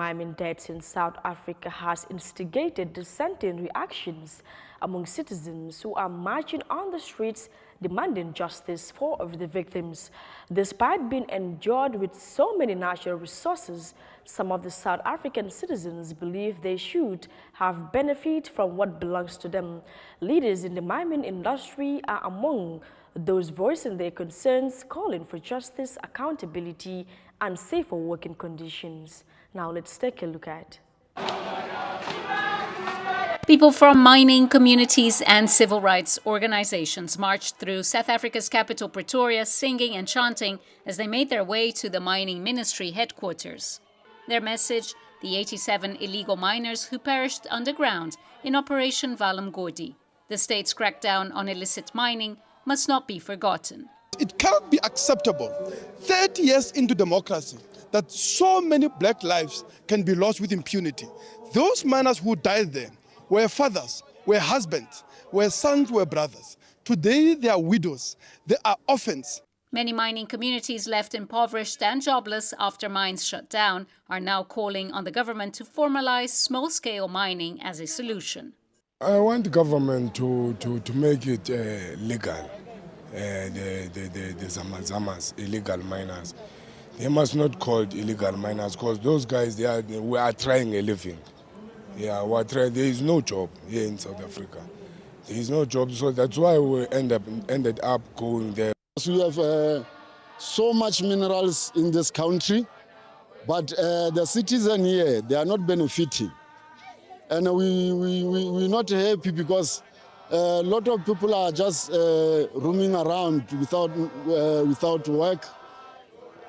Mining deaths in South Africa has instigated dissenting reactions among citizens who are marching on the streets demanding justice for the victims. Despite being endured with so many natural resources, some of the South African citizens believe they should have benefit from what belongs to them. Leaders in the mining industry are among those voicing their concerns, calling for justice, accountability, and safer working conditions. Now let's take a look at. People from mining communities and civil rights organizations marched through South Africa's capital Pretoria, singing and chanting as they made their way to the mining ministry headquarters. Their message: the 87 illegal miners who perished underground in Operation Valumgodi. The state's crackdown on illicit mining must not be forgotten. It cannot be acceptable 30 years into democracy that so many black lives can be lost with impunity. Those miners who died there were fathers, were husbands, were sons, were brothers. Today they are widows, they are orphans. Many mining communities left impoverished and jobless after mines shut down are now calling on the government to formalize small-scale mining as a solution. I want the government to make it legal. The Zamazamas, illegal miners. They must not call it illegal miners because those guys, we are trying a living. Yeah, there is no job here in South Africa. There is no job, so that's why we ended up going there. We have so much minerals in this country, but the citizens here, they are not benefiting. And we're not happy because a lot of people are just roaming around without work.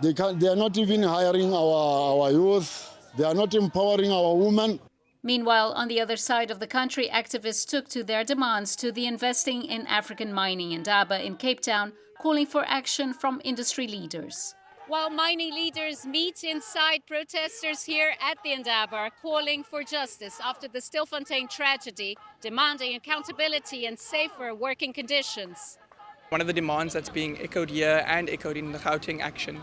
They are not even hiring our youth. They are not empowering our women. Meanwhile, on the other side of the country, activists took to their demands to the Investing in African Mining Indaba in Cape Town, calling for action from industry leaders. While mining leaders meet inside, protesters here at the Indaba are calling for justice after the Stilfontein tragedy, demanding accountability and safer working conditions. One of the demands that's being echoed here and echoed in the Gauteng action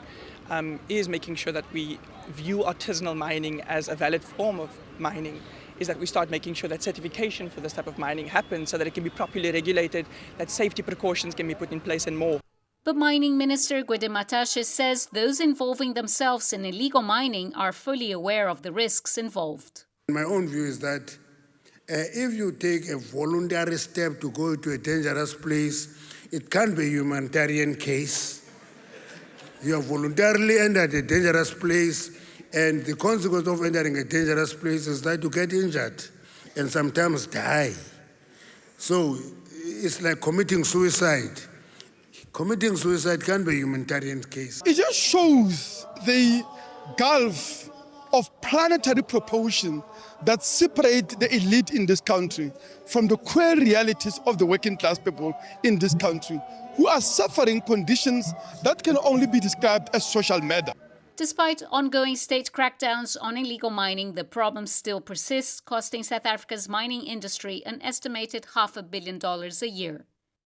is making sure that we view artisanal mining as a valid form of mining, is that we start making sure that certification for this type of mining happens so that it can be properly regulated, that safety precautions can be put in place and more. But Mining Minister Gwede Matashe says those involving themselves in illegal mining are fully aware of the risks involved. My own view is that if you take a voluntary step to go to a dangerous place, it can't be a humanitarian case. You have voluntarily entered a dangerous place, and the consequence of entering a dangerous place is that you get injured and sometimes die. So it's like committing suicide. Committing suicide can be a humanitarian case. It just shows the gulf of planetary proportion that separate the elite in this country from the queer realities of the working class people in this country, who are suffering conditions that can only be described as social murder. Despite ongoing state crackdowns on illegal mining, the problem still persists, costing South Africa's mining industry an estimated $500 million a year.